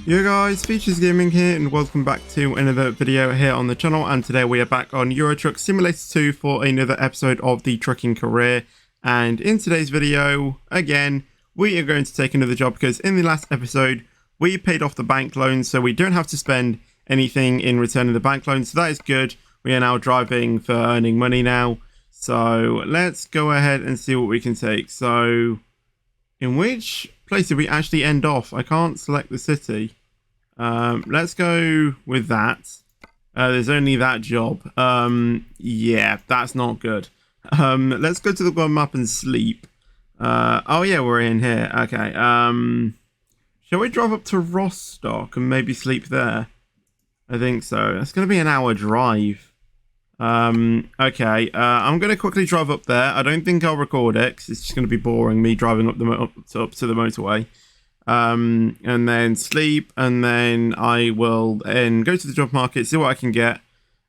Yo guys, Features Gaming here and welcome back to another video here on the channel, and today we are back on Euro Truck Simulator 2 for another episode of the Trucking Career. And in today's video, again, we are going to take another job because in the last episode we paid off the bank loan, so we don't have to spend anything in returning the bank loan, so that is good. We are now driving for earning money now, so let's go ahead and see what we can take. So in which place did we actually end off? I can't select the city. Let's go with that. There's only that job. Yeah, that's not good. Let's go to the world map and sleep. Oh yeah, we're in here. Okay. Shall we drive up to Rostock and maybe sleep there? I think so. It's going to be an hour drive. Okay. I'm going to quickly drive up there. I don't think I'll record it because it's just going to be boring me driving up to the motorway. And then sleep, and then I will then go to the job market, see what I can get.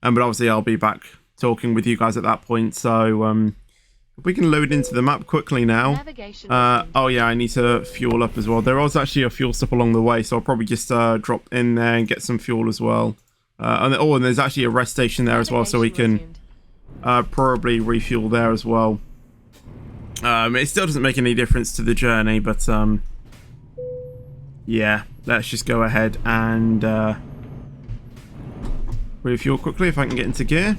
But obviously I'll be back talking with you guys at that point. So if we can load into the map quickly now. Oh yeah, I need to fuel up as well. There was actually a fuel stop along the way, so I'll probably just drop in there and get some fuel as well. And there's actually a rest station there as well, so we can probably refuel there as well. It still doesn't make any difference to the journey, but yeah, let's just go ahead and refuel quickly if I can get into gear.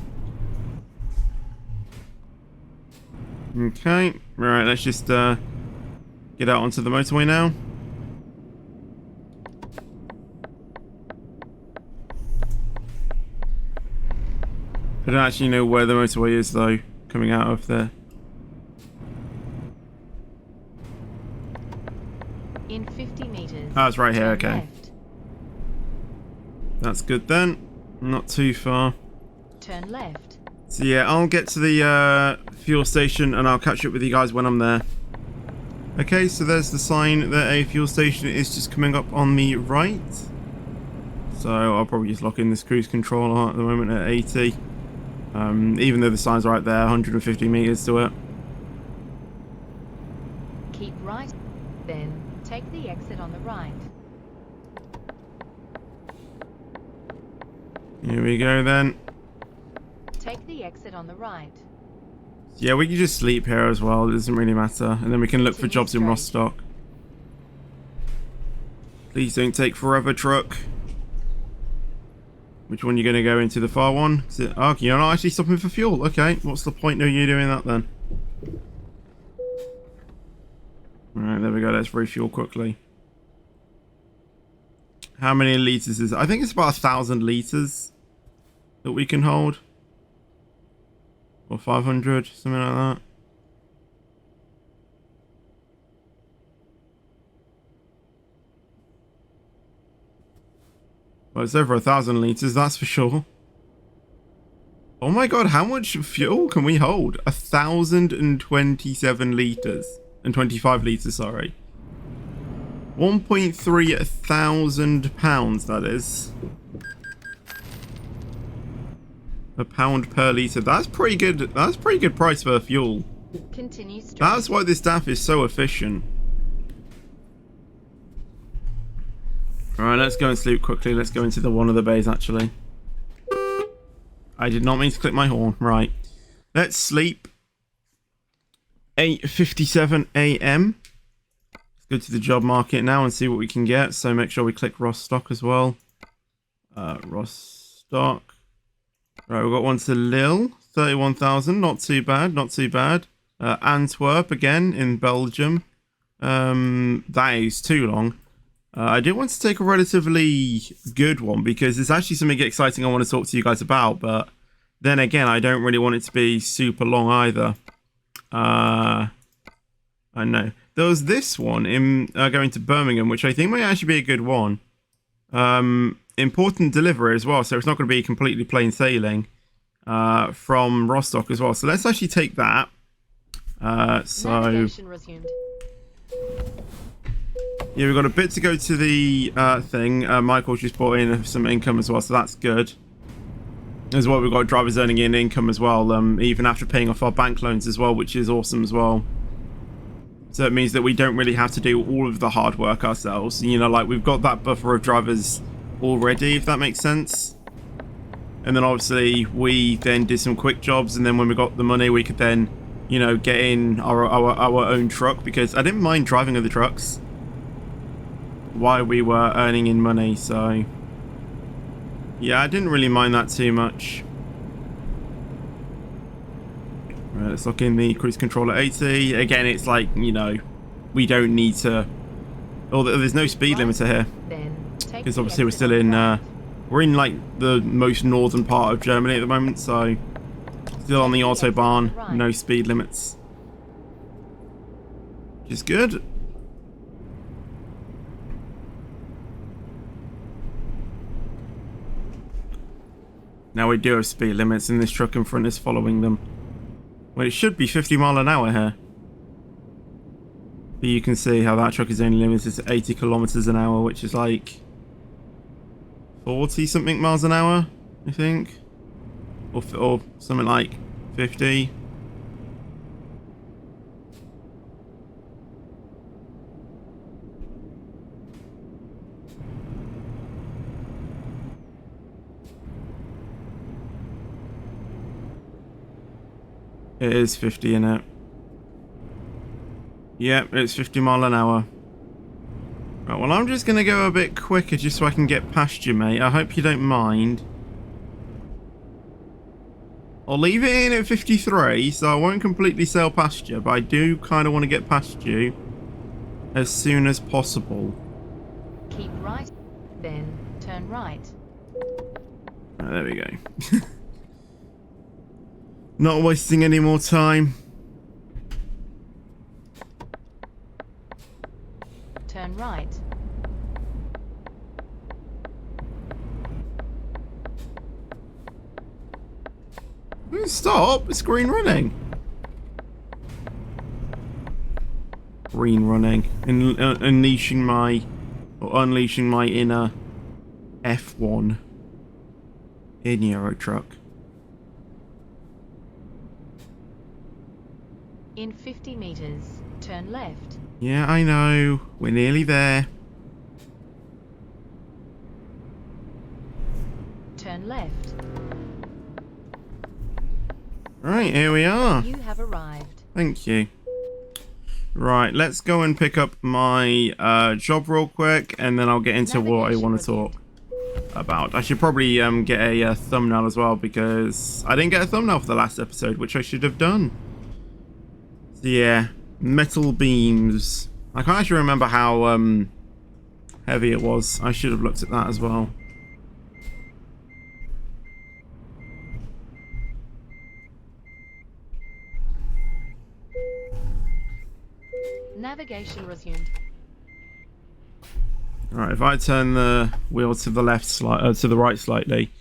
Okay, right, let's just get out onto the motorway now. I don't actually know where the motorway is though, coming out of there. In 50 meters. Oh, it's right here, okay. Left. That's good then. Not too far. Turn left. So yeah, I'll get to the fuel station and I'll catch up with you guys when I'm there. Okay, so there's the sign that a fuel station is just coming up on the right. So I'll probably just lock in this cruise control at the moment at 80. Even though the sign's right there, 150 meters to it. Keep right, then take the exit on the right. Here we go then. Take the exit on the right. Yeah, we can just sleep here as well, it doesn't really matter. And then we can look for jobs in Rostock. Please don't take forever, truck. Which one are you going to go into? The far one? Is it, oh, you're not actually stopping for fuel. Okay, what's the point of you doing that then? Alright, there we go. Let's refuel quickly. How many litres is it? I think it's about 1,000 litres that we can hold. Or 500, something like that. Well, it's over 1,000 litres, that's for sure. Oh my god, how much fuel can we hold? 1,027 litres. And 25 litres, sorry. 1.3 thousand pounds, that is. A pound per litre. That's pretty good. That's pretty good price for fuel. Continue straight. That's why this DAF is so efficient. Alright, let's go and sleep quickly. Let's go into one of the bays, actually. I did not mean to click my horn. Right. Let's sleep. 8:57 AM. Let's go to the job market now and see what we can get. So make sure we click Rostock as well. Rostock. Right, we've got one to Lille. 31,000. Not too bad. Not too bad. Antwerp again in Belgium. That is too long. I do want to take a relatively good one because there's actually something exciting I want to talk to you guys about, but then again, I don't really want it to be super long either. I know. There was this one in going to Birmingham, which I think might actually be a good one. Important delivery as well, so it's not going to be completely plain sailing from Rostock as well. So let's actually take that. Navigation resumed. Yeah, we've got a bit to go to the thing. Michael's just brought in some income as well, so that's good. As well, we've got drivers earning in income as well, even after paying off our bank loans as well, which is awesome as well. So it means that we don't really have to do all of the hard work ourselves. You know, like we've got that buffer of drivers already, if that makes sense. And then obviously we then did some quick jobs, and then when we got the money, we could then, you know, get in our own truck, because I didn't mind driving other trucks while we were earning in money. So yeah, I didn't really mind that too much. Right, let's lock in the cruise control at 80. Again, it's like, you know, we don't need to... Oh, there's no speed limiter here. Because obviously we're still in... we're in, like, the most northern part of Germany at the moment, so... Still on the Autobahn, no speed limits. Which is good. Now we do have speed limits, and this truck in front is following them. Well, it should be 50 mile an hour here. But you can see how that truck is only limited to 80 kilometers an hour, which is like 40 something miles an hour, I think. Or something like 50. It is 50 in it. Yep, it's 50 mile an hour. Right, well, I'm just going to go a bit quicker just so I can get past you, mate. I hope you don't mind. I'll leave it in at 53, so I won't completely sail past you, but I do kind of want to get past you as soon as possible. Keep right, then turn right. Right, there we go. Not wasting any more time. Turn right. Stop! It's green running. Green running. Unleashing my inner F1 in Euro Truck. In 50 meters, turn left. Yeah, I know. We're nearly there. Turn left. Right, here we are. You have arrived. Thank you. Right, let's go and pick up my job real quick, and then I'll get into what I want to talk about. I should probably get a thumbnail as well, because I didn't get a thumbnail for the last episode, which I should have done. So yeah, metal beams. I can't actually remember how heavy it was. I should have looked at that as well. Navigation resumed. Alright, if I turn the wheel to the left to the right slightly,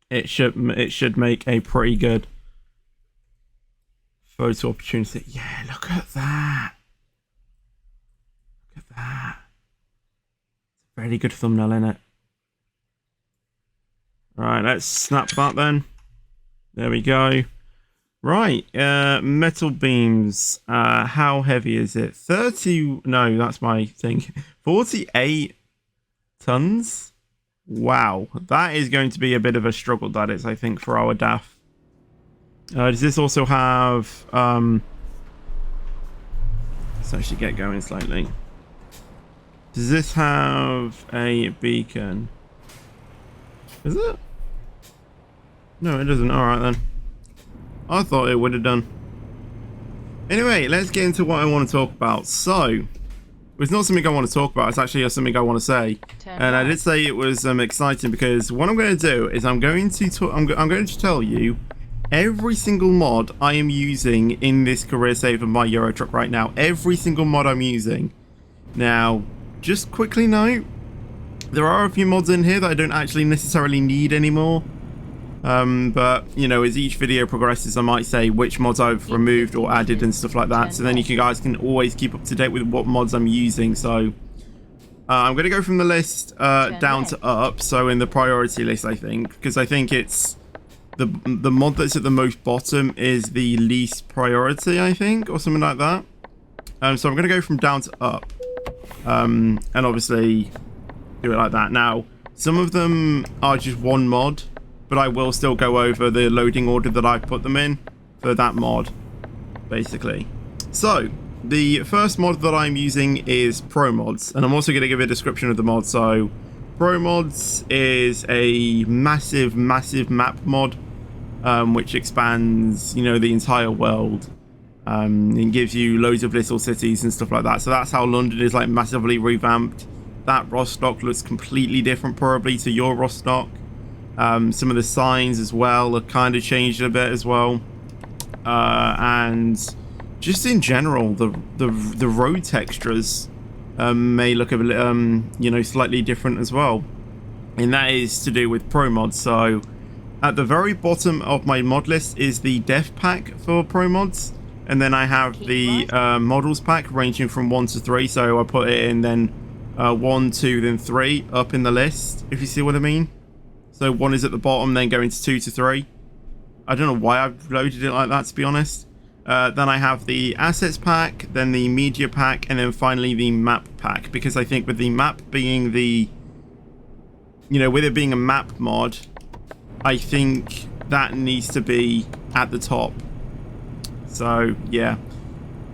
it should make a pretty good photo opportunity. Yeah, look at that. Look at that. It's a very good thumbnail, isn't it? Right, let's snap that then. There we go. Right, metal beams. How heavy is it? 30, no, that's my thing. 48 tons? Wow, that is going to be a bit of a struggle, that is, I think, for our DAF. Does this also have, let's actually get going slightly. Does this have a beacon? Is it? No, it doesn't. Alright then. I thought it would have done. Anyway, let's get into what I want to talk about. So, it's not something I want to talk about, it's actually something I want to say. And I did say it was exciting, because what I'm going to do is I'm going to tell you every single mod I am using in this career save of my Euro Truck right now. Every single mod I'm using. Now, just quickly note, there are a few mods in here that I don't actually necessarily need anymore. But, you know, as each video progresses, I might say which mods I've removed or added and stuff like that. So then you guys can always keep up to date with what mods I'm using. So, I'm going to go from the list down to up. So in the priority list, I think. Because I think it's the mod that's at the most bottom is the least priority, I think. Or something like that. So I'm going to go from down to up. And obviously do it like that. Now, some of them are just one mod, but I will still go over the loading order that I've put them in for that mod, basically. So, the first mod that I'm using is Pro Mods, and I'm also going to give a description of the mod. So, Pro Mods is a massive map mod, which expands, you know, the entire world. And gives you loads of little cities and stuff like that. So that's how London is like massively revamped. That Rostock looks completely different probably to your Rostock. Some of the signs as well are kind of changed a bit as well. And just in general, the road textures may look a bit, you know, slightly different as well. And that is to do with Pro Mods. So at the very bottom of my mod list is the Dev pack for Pro Mods. And then I have the models pack ranging from 1 to 3. So I put it in then 1, 2, then 3 up in the list, if you see what I mean. So 1 is at the bottom, then going to 2 to 3. I don't know why I've loaded it like that, to be honest. Then I have the assets pack, then the media pack, and then finally the map pack. Because I think with the map being the, you know, with it being a map mod, I think that needs to be at the top. So yeah,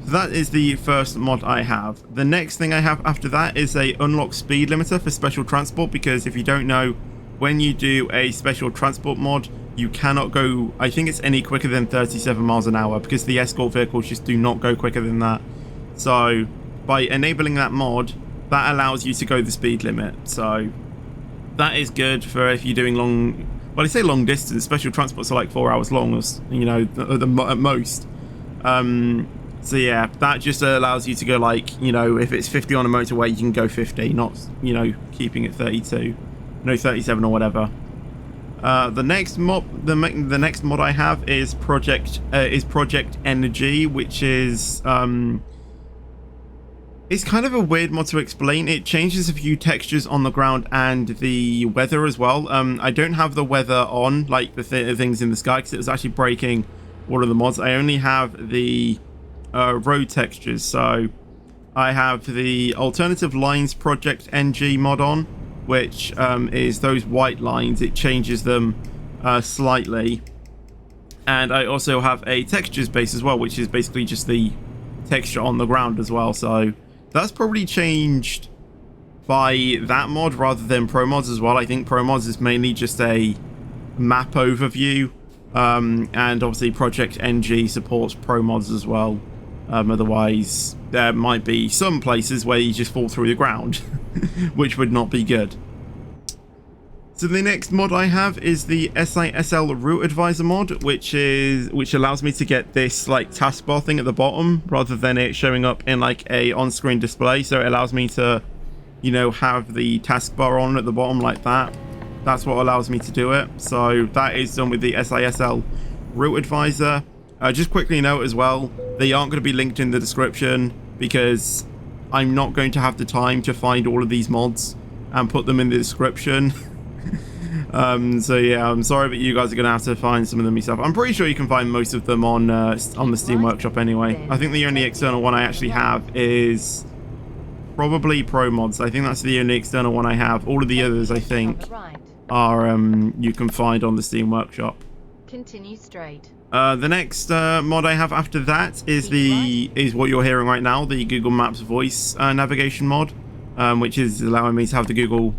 so that is the first mod I have. The next thing I have after that is a unlock speed limiter for special transport, because if you don't know, when you do a special transport mod, you cannot go, I think it's any quicker than 37 miles an hour, because the escort vehicles just do not go quicker than that. So by enabling that mod, that allows you to go the speed limit. So that is good for if you're doing long, well, I say long distance. Special transports are like 4 hours long, you know, at most. So yeah, that just allows you to go like, you know, if it's 50 on a motorway, you can go 50, not, you know, keeping it 32, no 37 or whatever. The next mod, the next mod I have is Project Energy, which is it's kind of a weird mod to explain. It changes a few textures on the ground and the weather as well. I don't have the weather on, like the things in the sky, because it was actually breaking all of the mods. I only have the road textures. So I have the Alternative Lines Project NG mod on, which is those white lines. It changes them slightly. And I also have a textures base as well, which is basically just the texture on the ground as well. So that's probably changed by that mod rather than Pro Mods as well. I think Pro Mods is mainly just a map overview. And obviously Project NG supports Pro Mods as well. Otherwise, there might be some places where you just fall through the ground, which would not be good. So the next mod I have is the Sisl Route Advisor mod, which allows me to get this like taskbar thing at the bottom rather than it showing up in like a on-screen display. So it allows me to, you know, have the taskbar on at the bottom like that. That's what allows me to do it. So that is done with the Sisl Route Advisor. Just quickly note as well, they aren't going to be linked in the description because I'm not going to have the time to find all of these mods and put them in the description. So yeah, I'm sorry, but you guys are going to have to find some of them yourself. I'm pretty sure you can find most of them on the Steam Workshop anyway. I think the only external one I actually have is probably Pro Mods. I think that's the only external one I have. All of the others, I think, are you can find on the Steam Workshop. Continue straight. The next mod I have after that is what you're hearing right now, the Google Maps voice navigation mod, which is allowing me to have the Google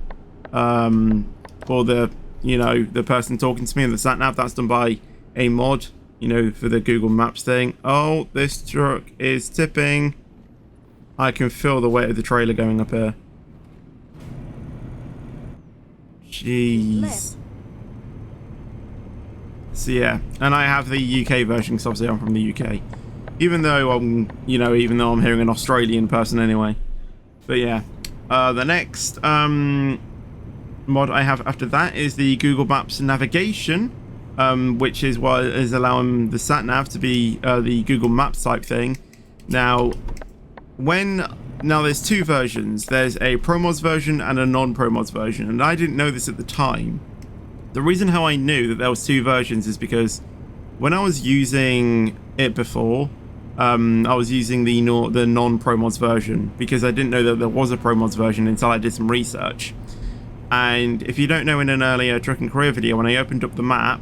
for the, you know, the person talking to me in the sat nav. That's done by a mod, you know, for the Google Maps thing. Oh, this truck is tipping. I can feel the weight of the trailer going up here. Jeez. So yeah, and I have the UK version because obviously I'm from the UK, even though I'm hearing an Australian person anyway. But yeah, the next mod I have after that is the Google Maps navigation, which is what is allowing the sat nav to be the Google Maps type thing. Now there's two versions. There's a Pro Mods version and a non-Pro Mods version, and I didn't know this at the time. The reason how I knew that there was two versions is because when I was using it before, I was using the non-Pro Mods version because I didn't know that there was a Pro Mods version until I did some research. And if you don't know, in an earlier Trucking Career video, when I opened up the map,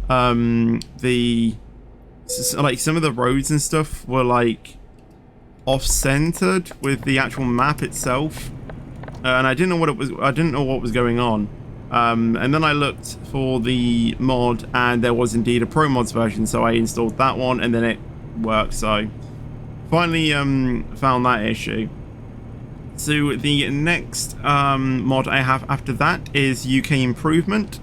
like some of the roads and stuff were like off-centered with the actual map itself, and I didn't know what it was. I didn't know what was going on. And then I looked for the mod, and there was indeed a Pro Mods version, so I installed that one, and then it worked. So finally found that issue. So the next mod I have after that is UK Improvement.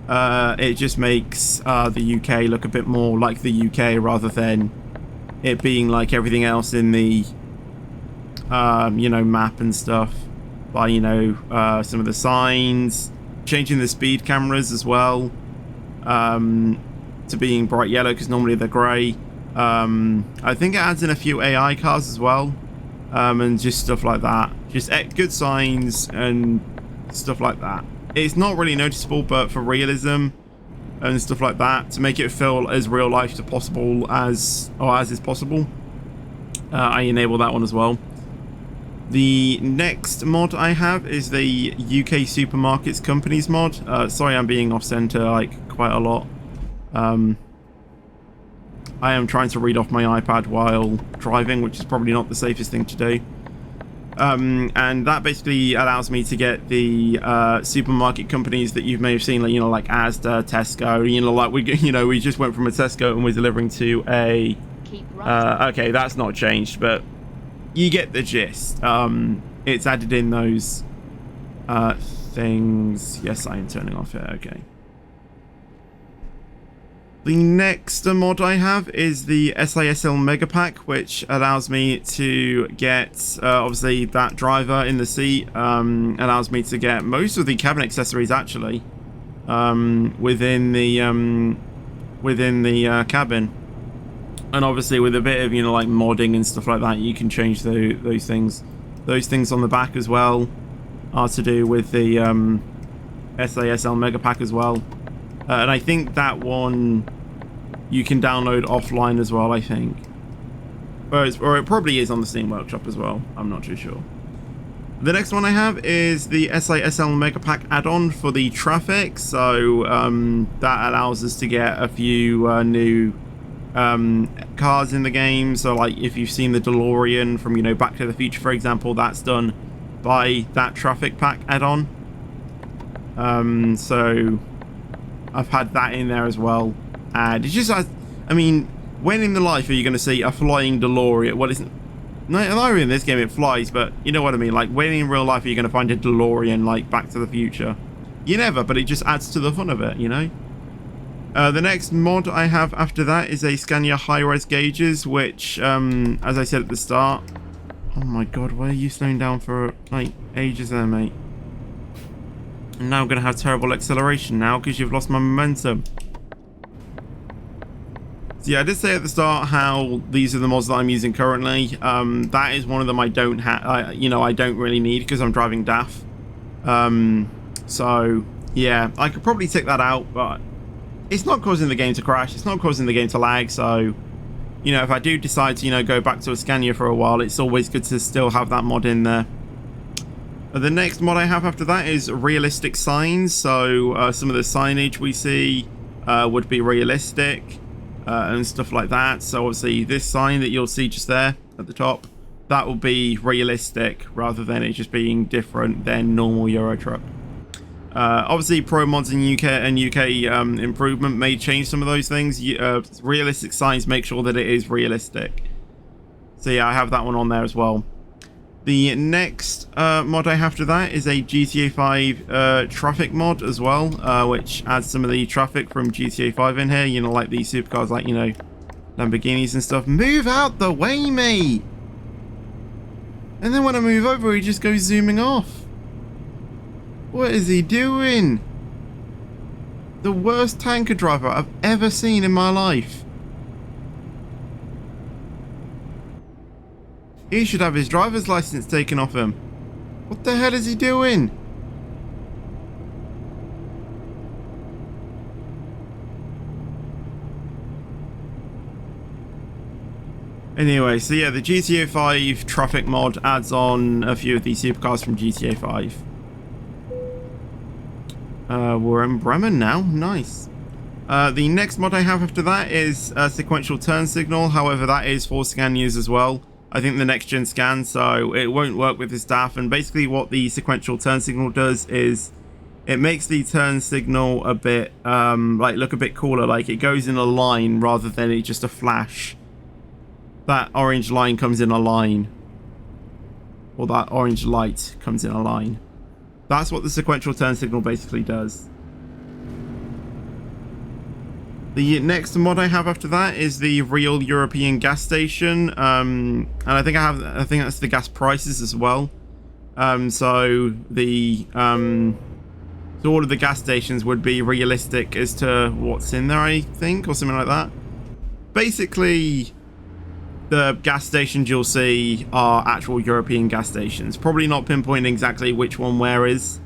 It just makes the UK look a bit more like the UK rather than it being like everything else in the you know, map and stuff. By, you know, some of the signs, changing the speed cameras as well to being bright yellow because normally they're grey. I think it adds in a few AI cars as well, and just stuff like that. Just good signs and stuff like that. It's not really noticeable, but for realism and stuff like that, to make it feel as real life as possible as is possible, I enable that one as well. The next mod I have is the UK Supermarkets Companies mod. Sorry, I'm being off center like quite a lot. I am trying to read off my iPad while driving, which is probably not the safest thing to do. And that basically allows me to get the supermarket companies that you may have seen, like, you know, like Asda, Tesco. You know, like we just went from a Tesco and we're delivering to a. Okay, that's not changed, but you get the gist. It's added in those things. Yes, I am turning off it. Okay. The next mod I have is the Sisl Mega Pack, which allows me to get, obviously, that driver in the seat. Allows me to get most of the cabin accessories, actually, within the cabin. And obviously, with a bit of, you know, like modding and stuff like that, you can change those things. Those things on the back as well are to do with the Sisl Mega Pack as well. And I think that one you can download offline as well, I think. Or it probably is on the Steam Workshop as well. I'm not too sure. The next one I have is the Sisl Mega Pack add-on for the traffic. So that allows us to get a few new cars in the game. So like if you've seen the DeLorean from, you know, Back to the Future, for example, that's done by that traffic pack add-on. So I've had that in there as well, and it's just, I mean, when in the life are you going to see a flying DeLorean? Well, it's not in this game it flies, but you know what I mean. Like, when in real life are you going to find a DeLorean like Back to the Future? You never, but it just adds to the fun of it, you know. The next mod I have after that is a Scania high-res gauges, which, as I said at the start, oh my god, why are you slowing down for like ages there, mate? And now I'm going to have terrible acceleration now because you've lost my momentum. So yeah, I did say at the start how these are the mods that I'm using currently. That is one of them I don't have, you know, I don't really need because I'm driving DAF. So yeah, I could probably take that out, but it's not causing the game to crash. It's not causing the game to lag. So, you know, if I do decide to, you know, go back to a Scania for a while, it's always good to still have that mod in there. The next mod I have after that is realistic signs. So some of the signage we see would be realistic and stuff like that. So obviously this sign that you'll see just there at the top, that will be realistic rather than it just being different than normal Euro truck. Obviously Pro Mods in UK Improvement may change some of those things. Realistic signs make sure that it is realistic. So yeah, I have that one on there as well. The next mod I have after that is a GTA 5 traffic mod as well, which adds some of the traffic from GTA 5 in here. You know, like these supercars, like, you know, Lamborghinis and stuff. Move out the way, mate! And then when I move over, he just goes zooming off. What is he doing? The worst tanker driver I've ever seen in my life. He should have his driver's license taken off him. What the hell is he doing? Anyway, so yeah, the GTA 5 traffic mod adds on a few of these supercars from GTA 5. We're in Bremen now. Nice. The next mod I have after that is Sequential turn signal. However, that is for Scanias as well. I think the next gen scan, so it won't work with this DAF. And basically what the Sequential turn signal does is it makes the turn signal a bit, like, look a bit cooler. Like, it goes in a line rather than it just a flash. That orange line comes in a line. Or that orange light comes in a line. That's what the Sequential turn signal basically does. The next mod I have after that is the Real European Gas Station, and I think that's the gas prices as well. So all of the gas stations would be realistic as to what's in there, I think, or something like that. Basically, the gas stations you'll see are actual European gas stations. Probably not pinpointing exactly which one where is.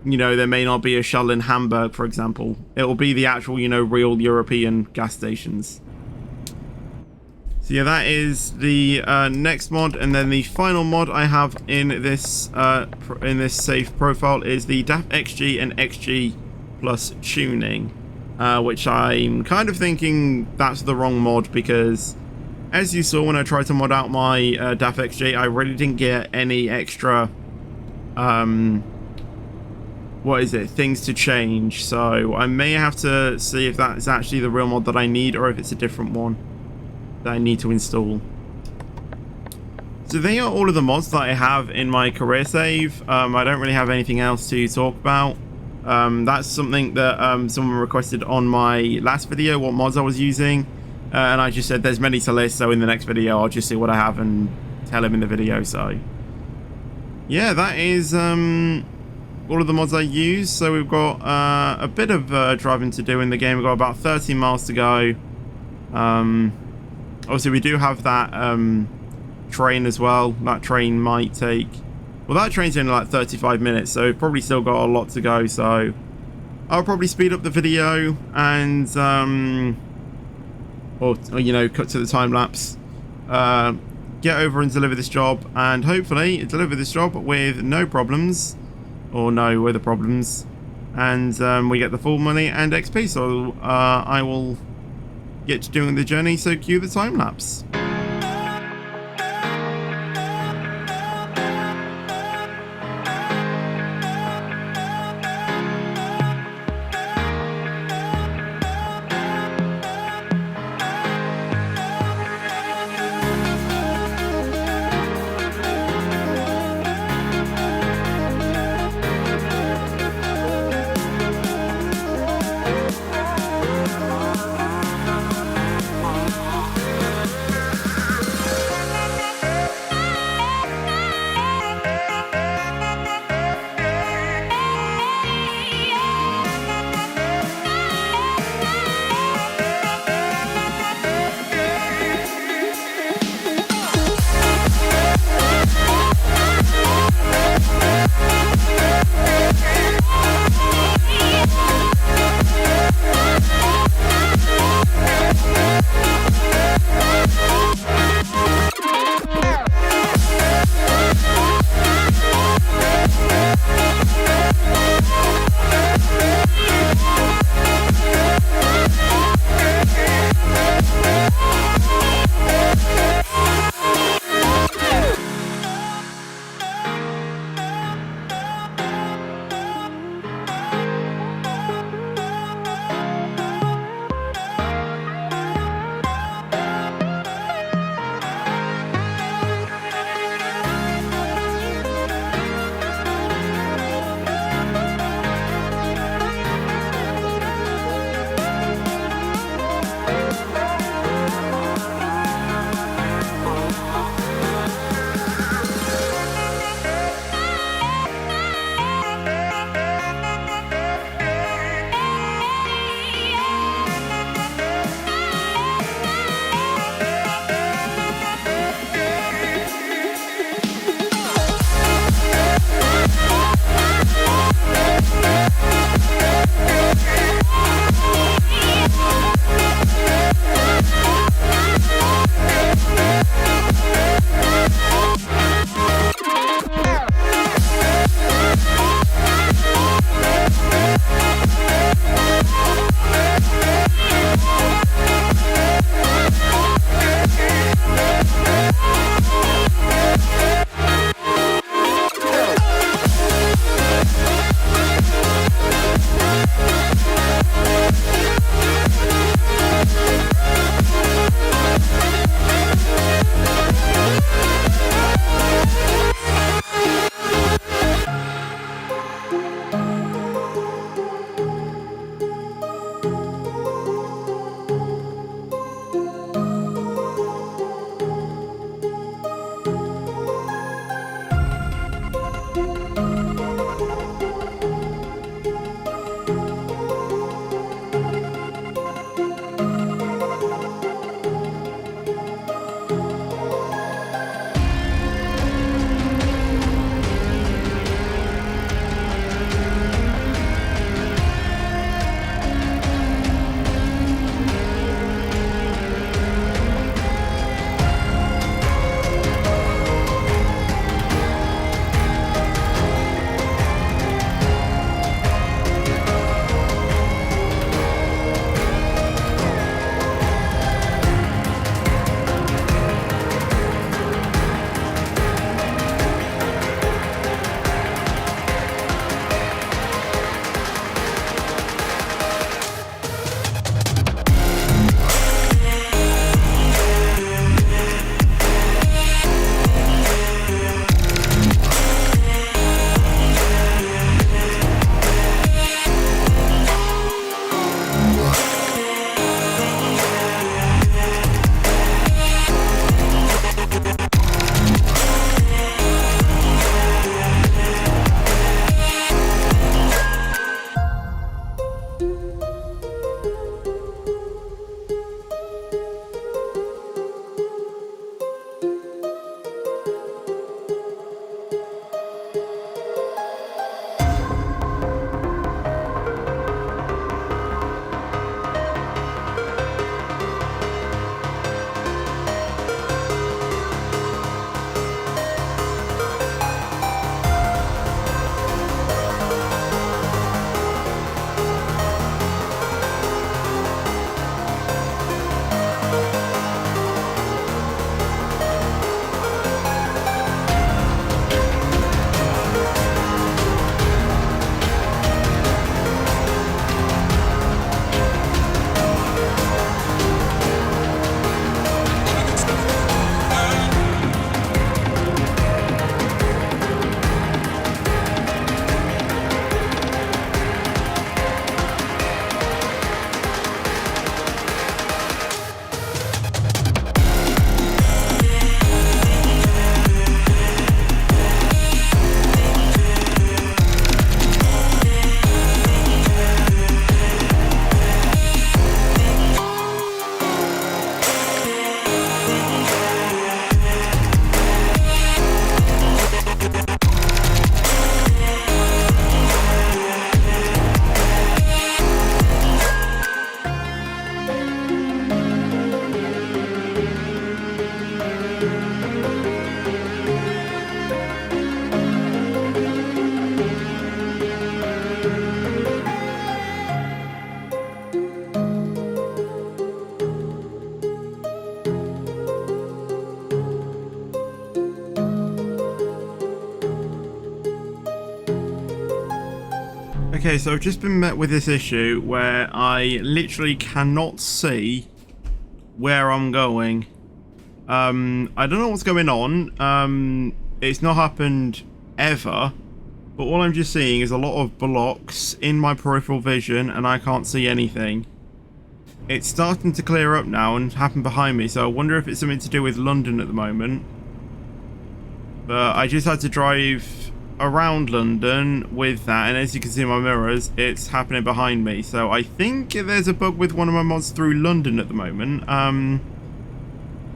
You know, there may not be a Shell in Hamburg, for example. It will be the actual, you know, real European gas stations. So yeah, that is the next mod, and then the final mod I have in this save profile is the DAF XG and XG plus tuning, which I'm kind of thinking that's the wrong mod, because as you saw when I tried to mod out my DAF XG, I really didn't get any extra things to change. So I may have to see if that's actually the real mod that I need, or if it's a different one that I need to install. So they are all of the mods that I have in my career save. I don't really have anything else to talk about. That's something that someone requested on my last video, what mods I was using, and I just said there's many to list, so in the next video I'll just see what I have and tell him in the video. So yeah, that is all of the mods I use. So we've got a bit of driving to do in the game. We've got about 13 miles to go. Obviously we do have that train as well. That train might take, well, that train's only like 35 minutes, so we've probably still got a lot to go. So I'll probably speed up the video and or you know, cut to the time lapse, get over and deliver this job, and hopefully deliver this job with no problems, or no with the problems, and we get the full money and XP. So I will get to doing the journey, so cue the time lapse. Okay, so I've just been met with this issue where I literally cannot see where I'm going. I don't know what's going on. It's not happened ever, but all I'm just seeing is a lot of blocks in my peripheral vision and I can't see anything. It's starting to clear up now and happen behind me, so I wonder if it's something to do with London at the moment. But I just had to drive around London with that, and as you can see in my mirrors, it's happening behind me. So I think there's a bug with one of my mods through London at the moment. I'm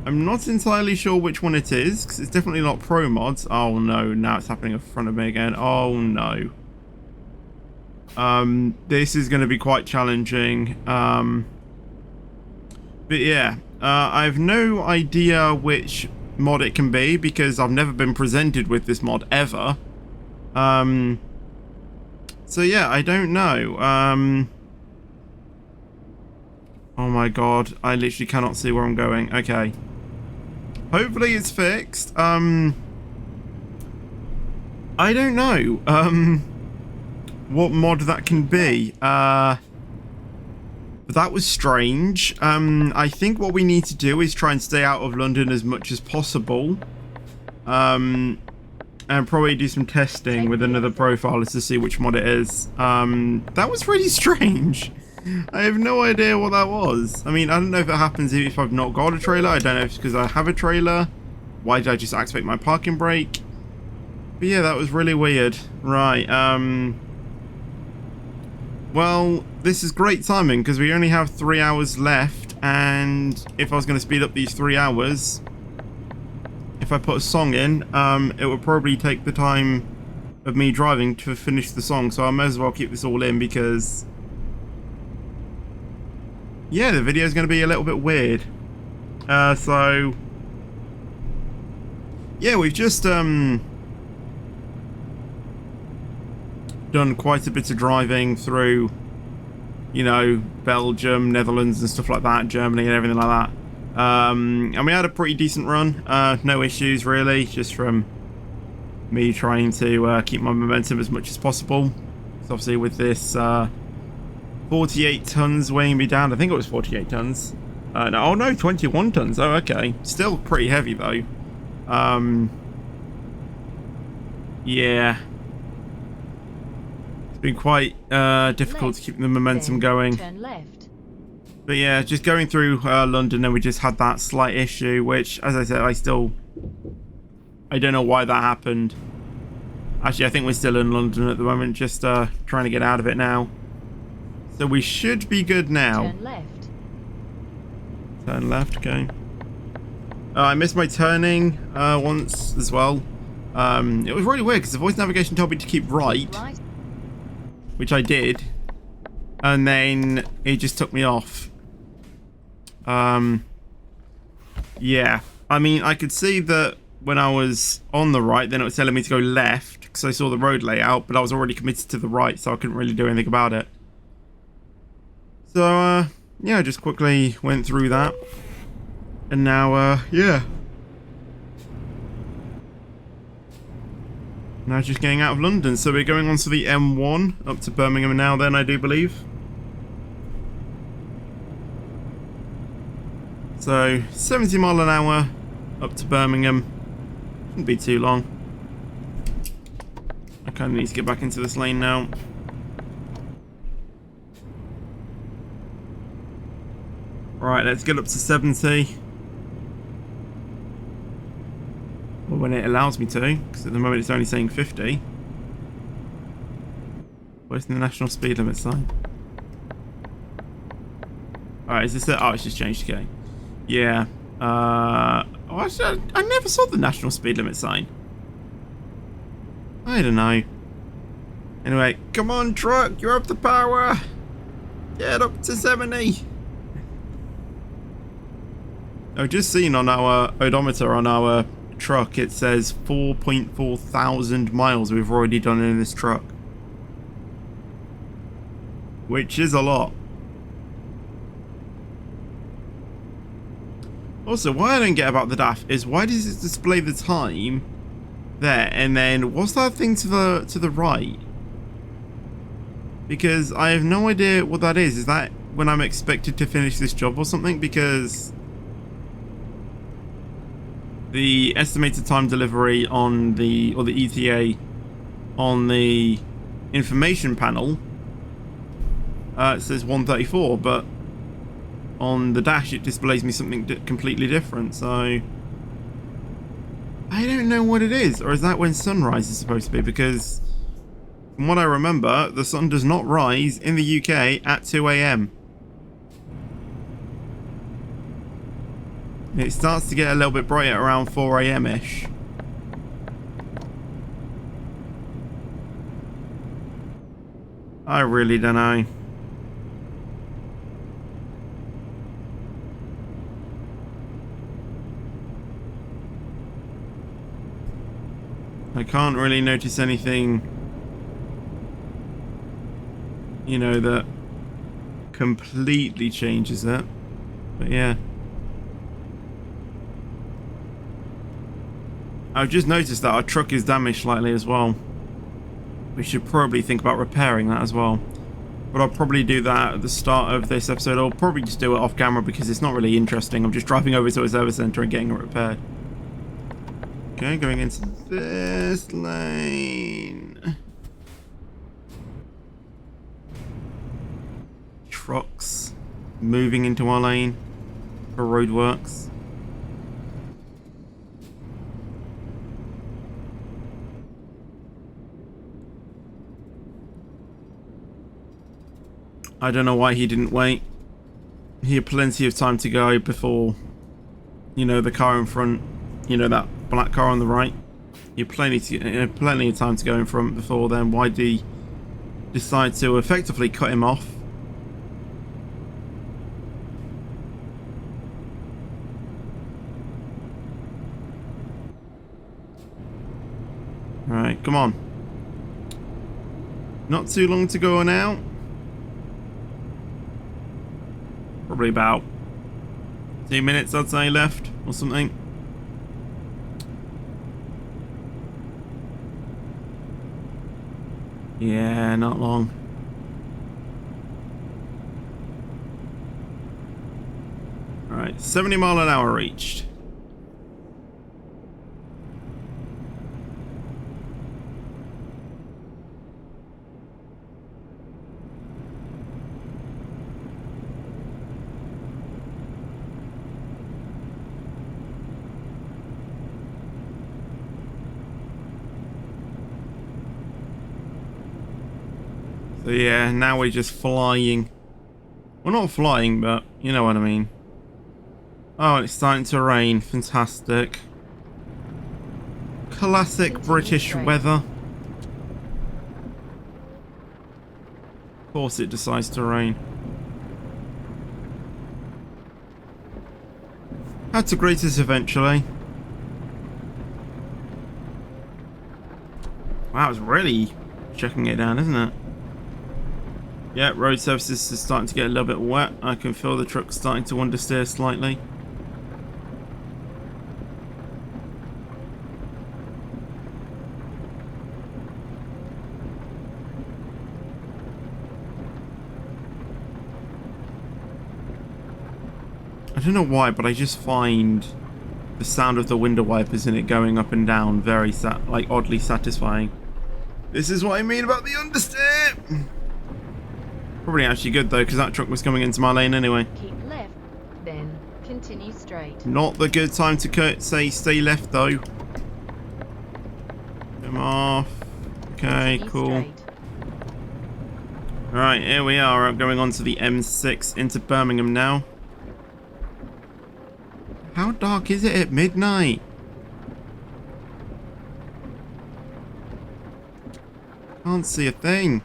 not entirely sure which one it is, because it's definitely not Pro Mods. Oh no, now it's happening in front of me again. Oh no. This is going to be quite challenging. But yeah, I have no idea which mod it can be, because I've never been presented with this mod ever. So yeah, I don't know. Oh my god, I literally cannot see where I'm going. Okay. Hopefully it's fixed. I don't know, what mod that can be. But that was strange. I think what we need to do is try and stay out of London as much as possible. And probably do some testing with another profiler to see which mod it is. That was really strange. I have no idea what that was. I mean, I don't know if it happens if I've not got a trailer. I don't know if it's because I have a trailer. Why did I just activate my parking brake? But yeah, that was really weird. Right, well, this is great timing because we only have 3 hours left, and if I was going to speed up these 3 hours, if I put a song in, it would probably take the time of me driving to finish the song, so I may as well keep this all in because, yeah, the video is going to be a little bit weird. So, yeah, we've just done quite a bit of driving through, you know, Belgium, Netherlands and stuff like that, Germany and everything like that. And we had a pretty decent run, no issues really, just from me trying to keep my momentum as much as possible. So obviously with this 48 tons weighing me down, I think it was 48 tons. No, oh no, 21 tons, oh okay. Still pretty heavy though. Yeah. It's been quite difficult to keep the momentum going. Turn left. But yeah, just going through London, and we just had that slight issue, which, as I said, I don't know why that happened. Actually, I think we're still in London at the moment, just trying to get out of it now. So we should be good now. Turn left. Turn left, okay. I missed my turning once as well. It was really weird because the voice navigation told me to keep right, which I did, and then it just took me off. Yeah, I mean, I could see that when I was on the right, then it was telling me to go left because I saw the road layout, but I was already committed to the right, so I couldn't really do anything about it. So, yeah, I just quickly went through that, and now, yeah. Now just getting out of London, so we're going on to the M1 up to Birmingham now then, I do believe. So 70 mile an hour up to Birmingham. Shouldn't be too long. I kind of need to get back into this lane now. Right, let's get up to 70. Well, when it allows me to, because at the moment it's only saying 50. Where's the national speed limit sign? Alright, is this it? Oh, it's just changed, okay. Yeah. Oh, actually, I never saw the national speed limit sign. I don't know. Anyway, come on, truck, you're up to power. Get up to 70. I've just seen on our odometer on our truck, it says 4.4 thousand miles we've already done in this truck, which is a lot. Also, what I don't get about the DAF is why does it display the time there, and then what's that thing to the right? Because I have no idea what that is. Is that when I'm expected to finish this job or something? Because the estimated time delivery on the, or the ETA on the information panel, it says 1:34, but on the dash it displays me something completely different. So I don't know what it is. Or is that when sunrise is supposed to be? Because from what I remember, the sun does not rise in the UK at 2 a.m. It starts to get a little bit brighter around 4 a.m.-ish. I really don't know. I can't really notice anything, you know, that completely changes it. But yeah. I've just noticed that our truck is damaged slightly as well. We should probably think about repairing that as well. But I'll probably do that at the start of this episode. I'll probably just do it off camera because it's not really interesting. I'm just driving over to a service centre and getting it repaired. Okay, going into this lane. Trucks moving into our lane for roadworks. I don't know why he didn't wait. He had plenty of time to go before, you know, the car in front, you know, that black car on the right. He had plenty of time to go in front before then. Why did he decide to effectively cut him off? Alright, come on. Not too long to go now. Probably about 2 minutes, I'd say, left or something. Yeah, not long. Alright, 70 mile an hour reached. So yeah, now we're just flying. Well, not flying, but you know what I mean. Oh, and it's starting to rain. Fantastic. Classic British weather. Of course it decides to rain. Had to greet us eventually. Wow, it's really checking it down, isn't it? Yeah, road surfaces is starting to get a little bit wet. I can feel the truck starting to understeer slightly. I don't know why, but I just find the sound of the window wipers in it going up and down very oddly satisfying. This is what I mean about the understeer. Probably actually good though, because that truck was coming into my lane anyway. Keep left, then continue straight. Not the good time to say stay left though. Come off. Okay, Continue cool. straight. Alright, here we are. I'm going on to the M6 into Birmingham now. How dark is it at midnight? Can't see a thing.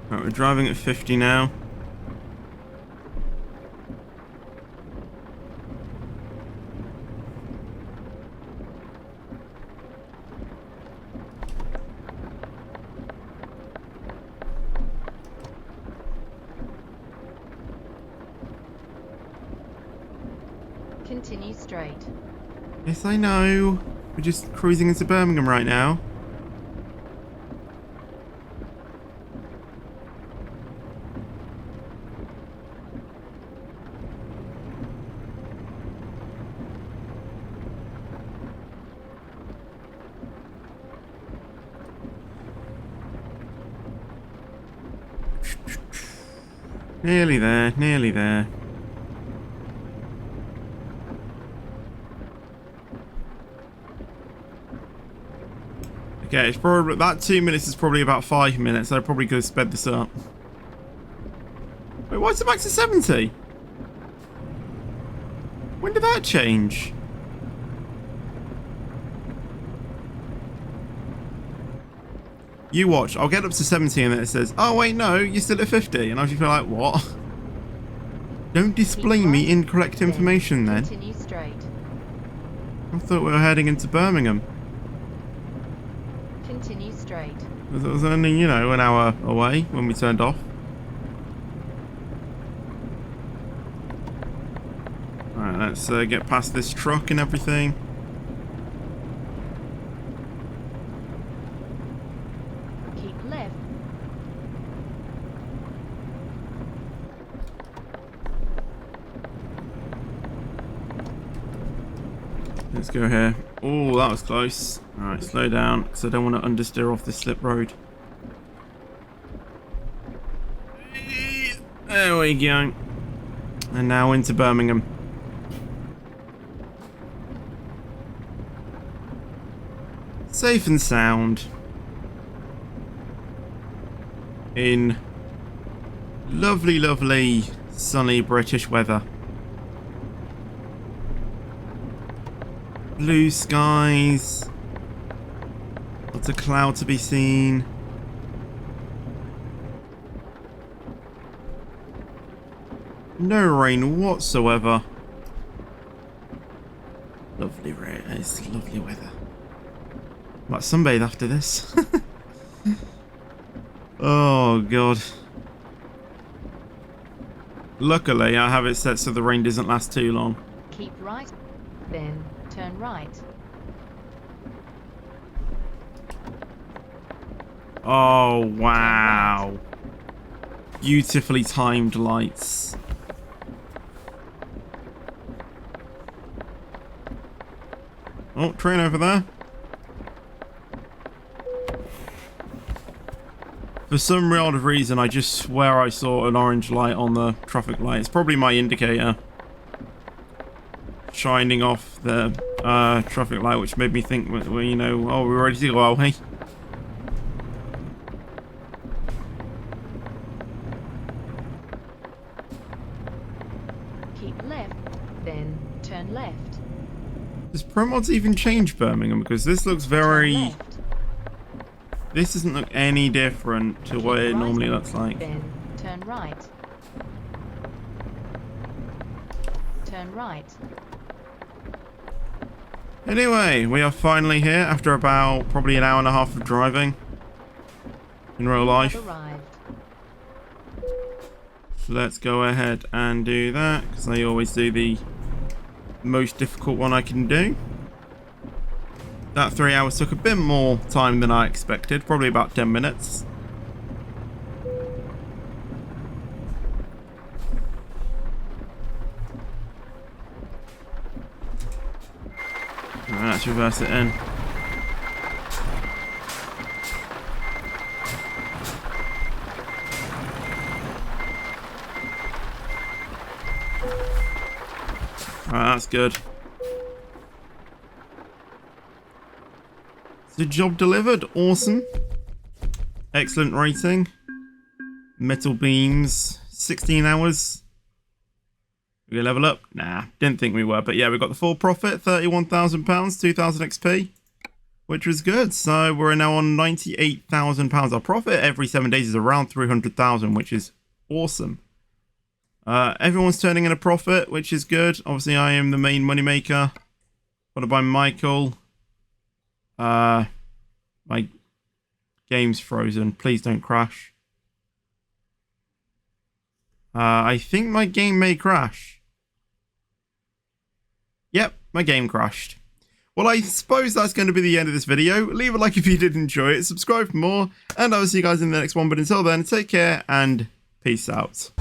Right, we're driving at 50 now. Continue straight. Yes, I know. We're just cruising into Birmingham right now. Nearly there, nearly there. Okay, it's probably that 2 minutes is probably about 5 minutes. I probably could have sped this up. Wait, why is it back to 70? When did that change? You watch. I'll get up to 70 and then it says, "Oh wait, no, you're still at 50," and I'll just be like, "What?" Don't display me incorrect information then. Continue straight. I thought we were heading into Birmingham. Continue straight. It was only, you know, an hour away when we turned off. Alright, let's get past this truck and everything. Keep left. Let's go here. Oh, that was close. Alright, slow down, because I don't want to understeer off this slip road. There we go. And now into Birmingham. Safe and sound. In lovely, lovely, sunny British weather. Blue skies. Lots of cloud to be seen. No rain whatsoever. Lovely rain. It's lovely weather. Might sunbathe after this. Oh god. Luckily, I have it set so the rain doesn't last too long. Keep right. Then turn right. Oh wow. Beautifully timed lights. Oh, train over there. For some odd reason, I just swear I saw an orange light on the traffic light. It's probably my indicator shining off the traffic light, which made me think, well, you know, oh, we're ready to go, hey? Keep left. Then turn left. Does Pro Mods even change Birmingham? Because this looks very... Turn left. This doesn't look any different to what it normally looks like. Then turn right. Turn right. Anyway, we are finally here after about probably an hour and a half of driving in real life. Arrived. So let's go ahead and do that, because I always do the most difficult one I can do. That 3 hours took a bit more time than I expected, probably about 10 minutes. Alright, let's reverse it in. Alright, that's good. The job delivered. Awesome. Excellent rating. Metal beams. 16 hours. We gonna level up? Nah, didn't think we were. But yeah, we got the full profit. £31,000, 2,000 XP. Which was good. So we're now on £98,000. Our profit every 7 days is around 300,000, which is awesome. Everyone's turning in a profit, which is good. Obviously, I am the main moneymaker. Followed by Michael. My game's frozen. Please don't crash. I think my game may crash. my game crashed. Well, I suppose that's going to be the end of this video. Leave a like if you did enjoy it, subscribe for more, and I will see you guys in the next one. But until then, take care and peace out.